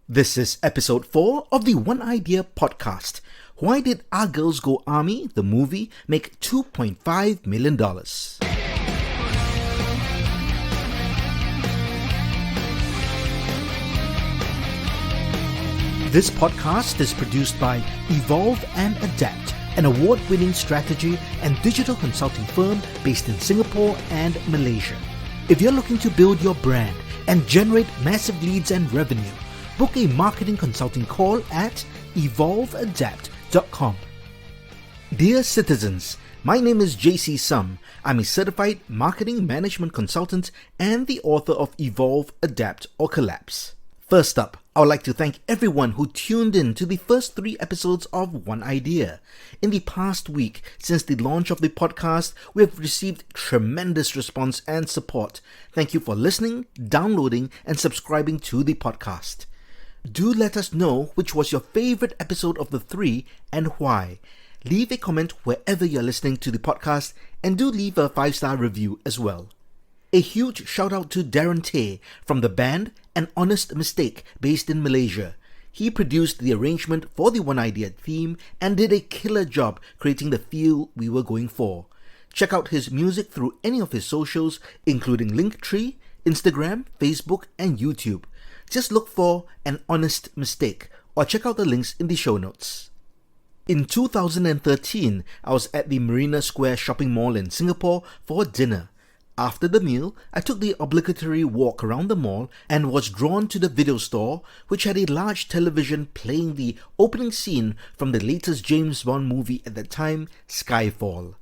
This is episode 4 of the One Idea podcast. Why did Our Girls Go Army, the movie, make $2.5 million? This podcast is produced by Evolve and Adapt, an award-winning strategy and digital consulting firm based in Singapore and Malaysia. If you're looking to build your brand and generate massive leads and revenue, book a marketing consulting call at evolveadapt.com. Dear citizens, my name is JC Sum. I'm a certified marketing management consultant and the author of Evolve, Adapt or Collapse. First up, I would like to thank everyone who tuned in to the first 3 episodes of One Idea. In the past week, since the launch of the podcast, we have received tremendous response and support. Thank you for listening, downloading, and subscribing to the podcast. Do let us know which was your favorite episode of the 3 and why. Leave a comment wherever you're listening to the podcast and do leave a 5-star review as well. A huge shout out to Darren Tay from the band An Honest Mistake based in Malaysia. He produced the arrangement for the One Idea theme and did a killer job creating the feel we were going for. Check out his music through any of his socials including Linktree, Instagram, Facebook and YouTube. Just look for An Honest Mistake or check out the links in the show notes. In 2013, I was at the Marina Square shopping mall in Singapore for dinner. After the meal, I took the obligatory walk around the mall and was drawn to the video store, which had a large television playing the opening scene from the latest James Bond movie at that time, Skyfall.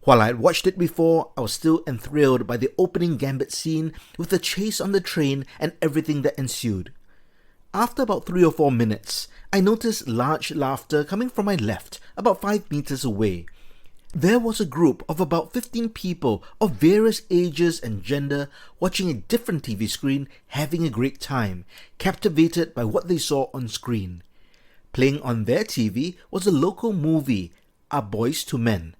While I had watched it before, I was still enthralled by the opening gambit scene with the chase on the train and everything that ensued. After about 3 or 4 minutes, I noticed large laughter coming from my left, about 5 meters away. There was a group of about 15 people of various ages and gender watching a different TV screen, having a great time, captivated by what they saw on screen. Playing on their TV was a local movie, Our Boys to Men,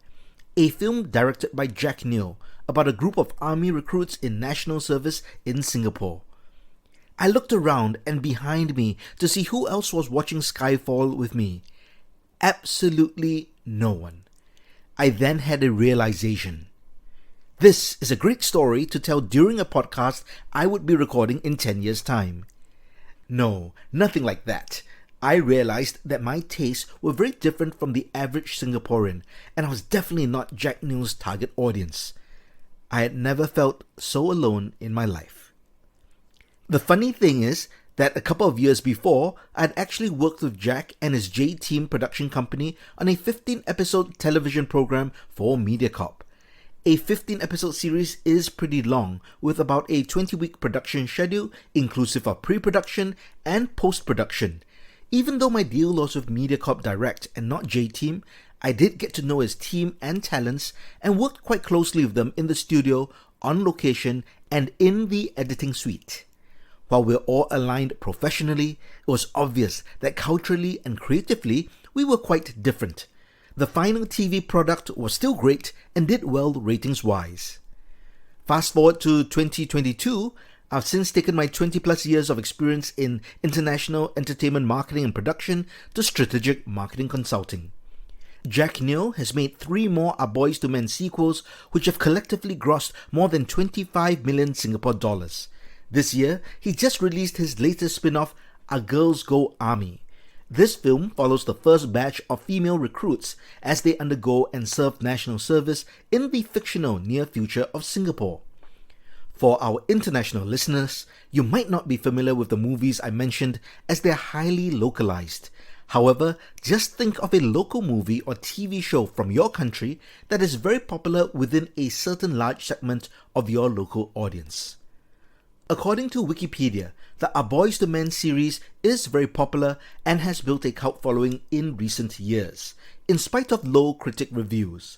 a film directed by Jack Neo about a group of army recruits in national service in Singapore. I looked around and behind me to see who else was watching Skyfall with me. Absolutely no one. I then had a realization. This is a great story to tell during a podcast I would be recording in 10 years' time. No, nothing like that. I realized that my tastes were very different from the average Singaporean, and I was definitely not Jack Neo's target audience. I had never felt so alone in my life. The funny thing is that a couple of years before, I had actually worked with Jack and his J-Team production company on a 15-episode television program for MediaCorp. A 15-episode series is pretty long, with about a 20-week production schedule inclusive of pre-production and post-production. Even though my deal was with MediaCorp Direct and not J-Team, I did get to know his team and talents and worked quite closely with them in the studio, on location, and in the editing suite. While we're all aligned professionally, it was obvious that culturally and creatively, we were quite different. The final TV product was still great and did well ratings-wise. Fast forward to 2022, I've since taken my 20 plus years of experience in international entertainment marketing and production to strategic marketing consulting. Jack Neo has made 3 more Our Boys to Men sequels which have collectively grossed more than 25 million Singapore dollars. This year, he just released his latest spin-off, Our Girls Go Army. This film follows the first batch of female recruits as they undergo and serve national service in the fictional near future of Singapore. For our international listeners, you might not be familiar with the movies I mentioned as they're highly localized. However, just think of a local movie or TV show from your country that is very popular within a certain large segment of your local audience. According to Wikipedia, the Our Boys to Men series is very popular and has built a cult following in recent years, in spite of low critic reviews.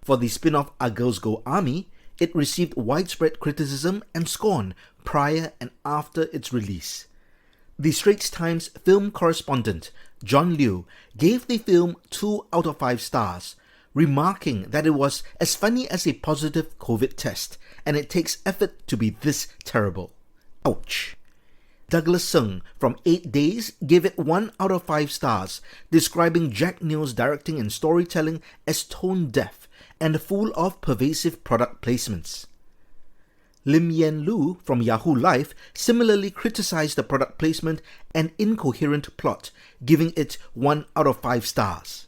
For the spin-off Our Girls Go Army, it received widespread criticism and scorn prior and after its release. The Straits Times film correspondent, John Liu, gave the film 2 out of 5 stars, remarking that it was as funny as a positive COVID test, and it takes effort to be this terrible. Ouch. Douglas Sung from 8 Days gave it 1 out of 5 stars, describing Jack Neo's directing and storytelling as tone-deaf and full of pervasive product placements. Lim Yen Lu from Yahoo Life similarly criticized the product placement and incoherent plot, giving it 1 out of 5 stars.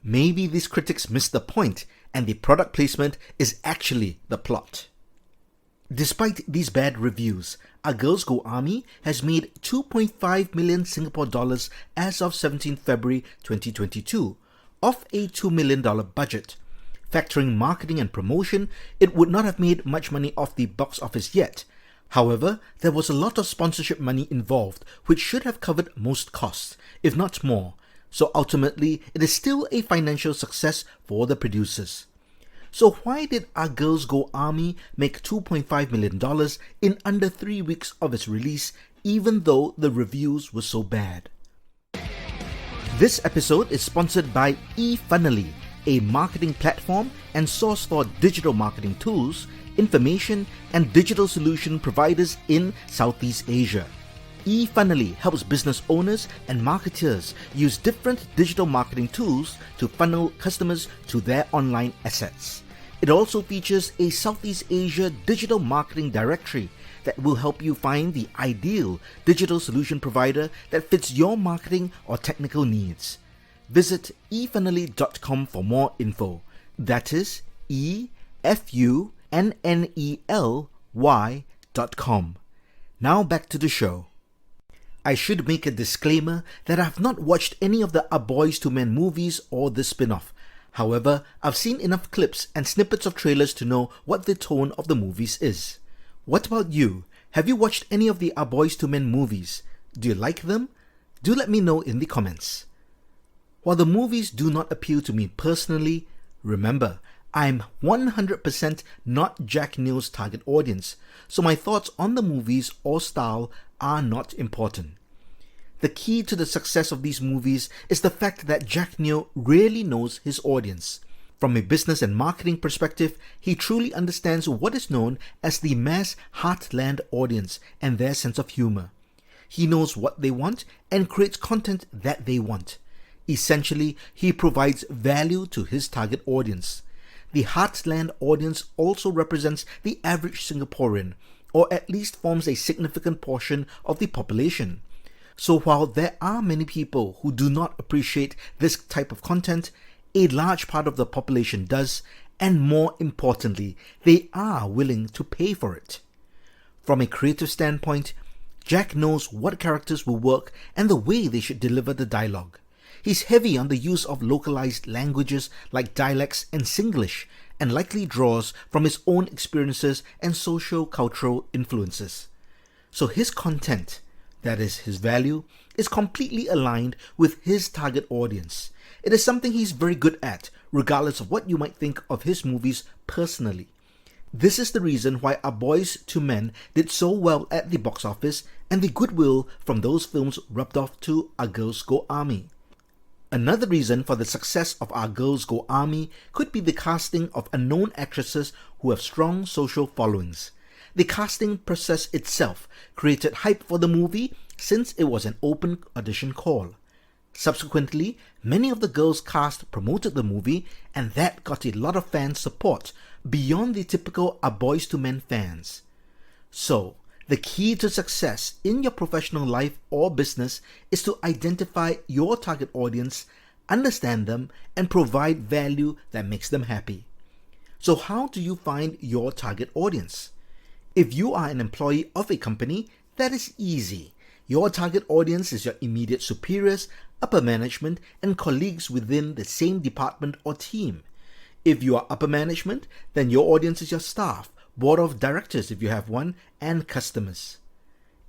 Maybe these critics missed the point and the product placement is actually the plot. Despite these bad reviews, Our Girls Go Army has made 2.5 million Singapore dollars as of 17 February 2022, off a $2 million budget. Factoring marketing and promotion, it would not have made much money off the box office yet. However, there was a lot of sponsorship money involved, which should have covered most costs, if not more. So ultimately, it is still a financial success for the producers. So why did Our Girls Go Army make $2.5 million in under 3 weeks of its release, even though the reviews were so bad? This episode is sponsored by eFunnely, a marketing platform and source for digital marketing tools, information, and digital solution providers in Southeast Asia. eFunnely helps business owners and marketers use different digital marketing tools to funnel customers to their online assets. It also features a Southeast Asia digital marketing directory that will help you find the ideal digital solution provider that fits your marketing or technical needs. Visit efunnely.com for more info. That is efunnely.com. Now back to the show. I should make a disclaimer that I've not watched any of the A Boys to Men movies or the spin-off. However, I've seen enough clips and snippets of trailers to know what the tone of the movies is. What about you? Have you watched any of the A Boys to Men movies? Do you like them? Do let me know in the comments. While the movies do not appeal to me personally, remember, I'm 100% not Jack Neo's target audience, so my thoughts on the movies or style are not important. The key to the success of these movies is the fact that Jack Neo really knows his audience. From a business and marketing perspective, he truly understands what is known as the mass heartland audience and their sense of humor. He knows what they want and creates content that they want. Essentially, he provides value to his target audience. The heartland audience also represents the average Singaporean, or at least forms a significant portion of the population. So while there are many people who do not appreciate this type of content, a large part of the population does, and more importantly, they are willing to pay for it. From a creative standpoint, Jack knows what characters will work and the way they should deliver the dialogue. He's heavy on the use of localized languages like dialects and Singlish, and likely draws from his own experiences and socio-cultural influences. So his content, that is his value, is completely aligned with his target audience. It is something he's very good at, regardless of what you might think of his movies personally. This is the reason why A Boys to Men did so well at the box office, and the goodwill from those films rubbed off to Our Girls Go Army. Another reason for the success of Our Girls Go Army could be the casting of unknown actresses who have strong social followings. The casting process itself created hype for the movie since it was an open audition call. Subsequently, many of the girls cast promoted the movie, and that got a lot of fan support beyond the typical A Boys to Men fans. So, the key to success in your professional life or business is to identify your target audience, understand them, and provide value that makes them happy. So how do you find your target audience? If you are an employee of a company, that is easy. Your target audience is your immediate superiors, upper management, and colleagues within the same department or team. If you are upper management, then your audience is your staff, board of directors if you have one, and customers.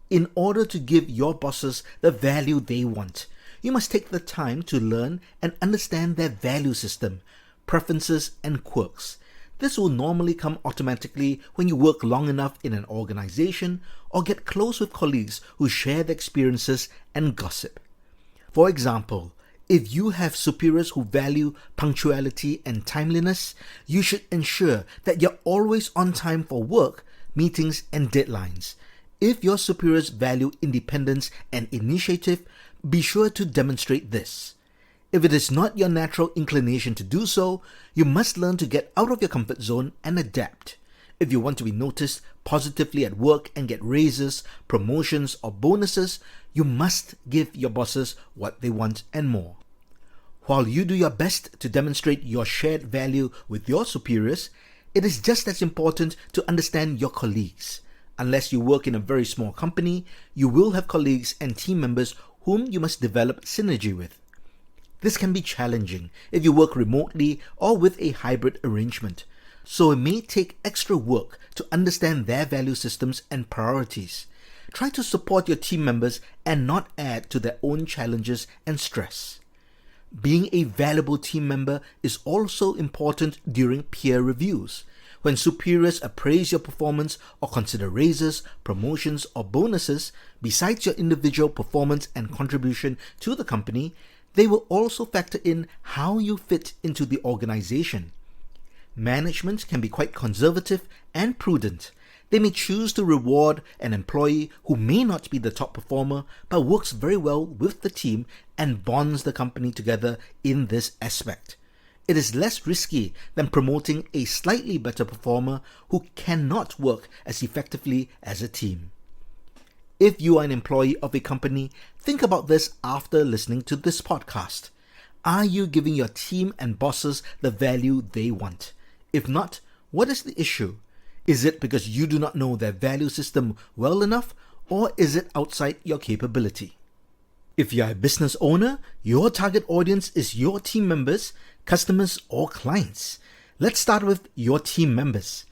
In order to give your bosses the value they want, you must take the time to learn and understand their value system, preferences, and quirks. This will normally come automatically when you work long enough in an organization or get close with colleagues who share their experiences and gossip. For example, if you have superiors who value punctuality and timeliness, you should ensure that you're always on time for work, meetings, and deadlines. If your superiors value independence and initiative, be sure to demonstrate this. If it is not your natural inclination to do so, you must learn to get out of your comfort zone and adapt. If you want to be noticed positively at work and get raises, promotions, or bonuses, you must give your bosses what they want and more. While you do your best to demonstrate your shared value with your superiors, it is just as important to understand your colleagues. Unless you work in a very small company, you will have colleagues and team members whom you must develop synergy with. This can be challenging if you work remotely or with a hybrid arrangement, so it may take extra work to understand their value systems and priorities. Try to support your team members and not add to their own challenges and stress. Being a valuable team member is also important during peer reviews. When superiors appraise your performance or consider raises, promotions, or bonuses, besides your individual performance and contribution to the company, they will also factor in how you fit into the organization. Management can be quite conservative and prudent. They may choose to reward an employee who may not be the top performer but works very well with the team and bonds the company together in this aspect. It is less risky than promoting a slightly better performer who cannot work as effectively as a team. If you are an employee of a company, think about this after listening to this podcast. Are you giving your team and bosses the value they want? If not, what is the issue? Is it because you do not know their value system well enough, or is it outside your capability? If you are a business owner, your target audience is your team members, customers, or clients. Let's start with your team members.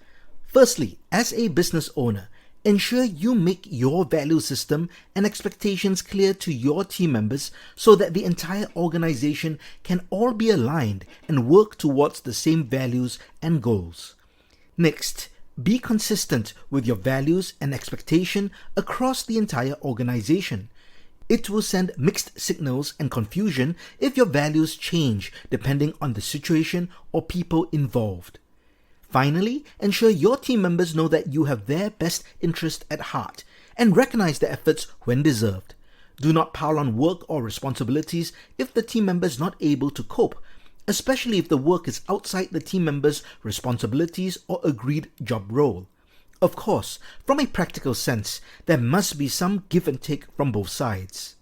Firstly, as a business owner, ensure you make your value system and expectations clear to your team members so that the entire organization can all be aligned and work towards the same values and goals. Next, be consistent with your values and expectation across the entire organization. It will send mixed signals and confusion if your values change depending on the situation or people involved. Finally, ensure your team members know that you have their best interest at heart and recognize their efforts when deserved. Do not pile on work or responsibilities if the team member is not able to cope, especially if the work is outside the team member's responsibilities or agreed job role. Of course, from a practical sense, there must be some give and take from both sides.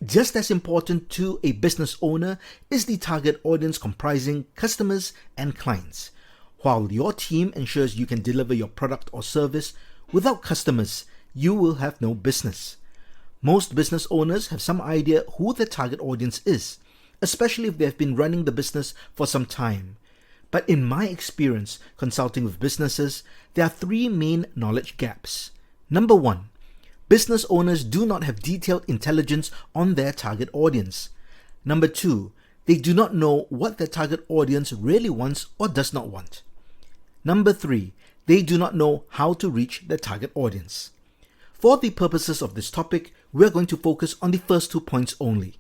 Just as important to a business owner is the target audience comprising customers and clients. While your team ensures you can deliver your product or service, without customers, you will have no business. Most business owners have some idea who their target audience is, especially if they have been running the business for some time. But in my experience consulting with businesses, there are three main knowledge gaps. Number one, business owners do not have detailed intelligence on their target audience. Number two, they do not know what their target audience really wants or does not want. Number three, they do not know how to reach their target audience. For the purposes of this topic, we are going to focus on the first 2 points only.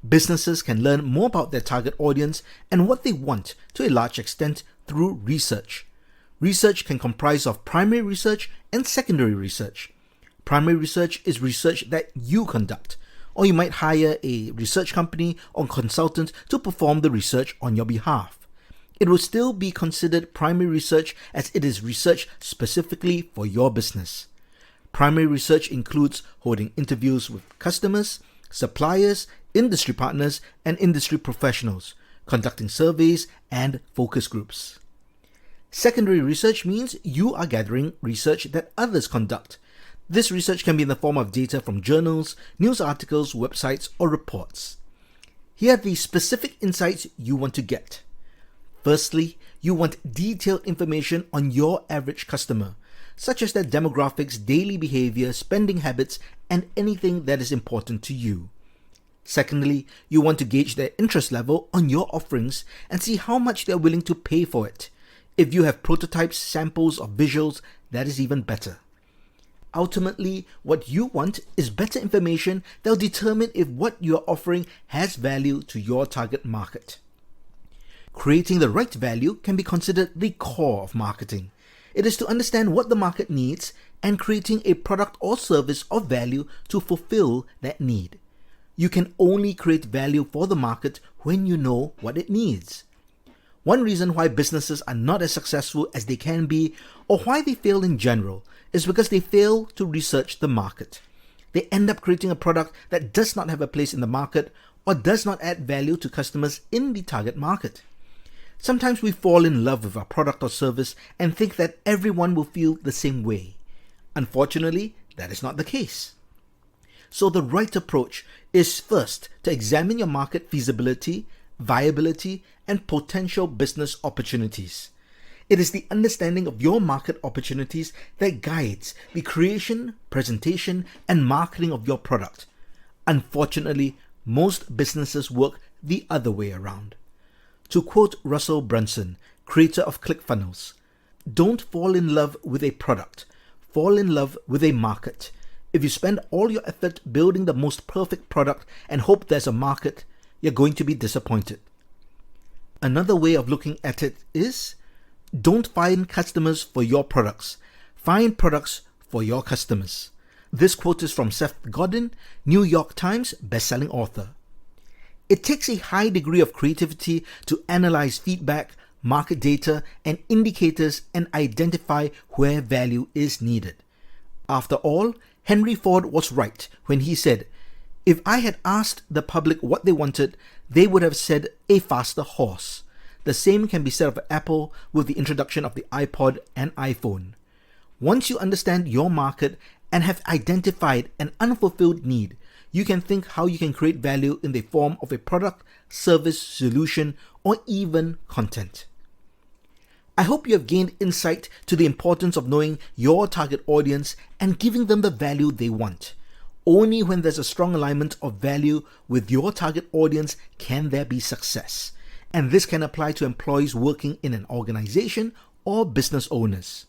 Businesses can learn more about their target audience and what they want to a large extent through research. Research can comprise of primary research and secondary research. Primary research is research that you conduct, or you might hire a research company or consultant to perform the research on your behalf. It will still be considered primary research as it is research specifically for your business. Primary research includes holding interviews with customers, suppliers, industry partners, and industry professionals, conducting surveys and focus groups. Secondary research means you are gathering research that others conduct. This research can be in the form of data from journals, news articles, websites, or reports. Here are the specific insights you want to get. Firstly, you want detailed information on your average customer, such as their demographics, daily behavior, spending habits, and anything that is important to you. Secondly, you want to gauge their interest level on your offerings and see how much they are willing to pay for it. If you have prototypes, samples, or visuals, that is even better. Ultimately, what you want is better information that will determine if what you are offering has value to your target market. Creating the right value can be considered the core of marketing. It is to understand what the market needs and creating a product or service of value to fulfill that need. You can only create value for the market when you know what it needs. One reason why businesses are not as successful as they can be, or why they fail in general, is because they fail to research the market. They end up creating a product that does not have a place in the market or does not add value to customers in the target market. Sometimes we fall in love with our product or service and think that everyone will feel the same way. Unfortunately, that is not the case. So the right approach is first to examine your market feasibility, viability, and potential business opportunities. It is the understanding of your market opportunities that guides the creation, presentation, and marketing of your product. Unfortunately, most businesses work the other way around. To quote Russell Brunson, creator of ClickFunnels, "Don't fall in love with a product, fall in love with a market. If you spend all your effort building the most perfect product and hope there's a market, you're going to be disappointed." Another way of looking at it is, don't find customers for your products, find products for your customers. This quote is from Seth Godin, New York Times bestselling author. It takes a high degree of creativity to analyze feedback, market data, and indicators and identify where value is needed. After all, Henry Ford was right when he said, "If I had asked the public what they wanted, they would have said a faster horse." The same can be said of Apple with the introduction of the iPod and iPhone. Once you understand your market and have identified an unfulfilled need, you can think how you can create value in the form of a product, service, solution, or even content. I hope you have gained insight to the importance of knowing your target audience and giving them the value they want. Only when there's a strong alignment of value with your target audience can there be success. And this can apply to employees working in an organization or business owners.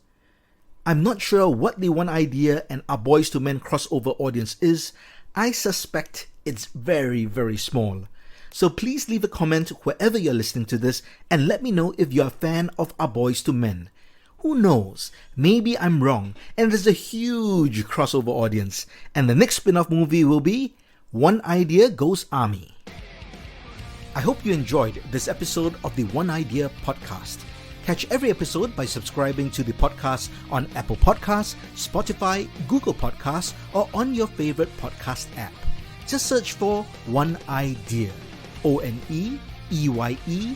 I'm not sure what the One Idea and Our Boys to Men crossover audience is. I suspect it's very, very small. So please leave a comment wherever you're listening to this and let me know if you're a fan of Our Boys to Men. Who knows? Maybe I'm wrong and there's a huge crossover audience and the next spin-off movie will be One Idea Goes Army. I hope you enjoyed this episode of the One Idea podcast. Catch every episode by subscribing to the podcast on Apple Podcasts, Spotify, Google Podcasts, or on your favorite podcast app. Just search for One Idea. ONEEYEDEER.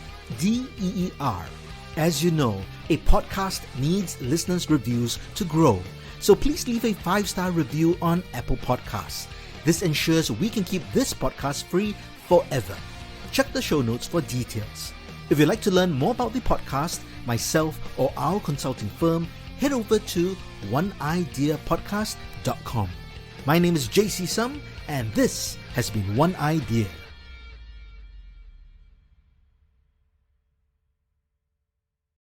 As you know, a podcast needs listeners' reviews to grow. So please leave a 5-star review on Apple Podcasts. This ensures we can keep this podcast free forever. Check the show notes for details. If you'd like to learn more about the podcast, myself, or our consulting firm, head over to oneideapodcast.com. My name is JC Sum, and this has been One Idea.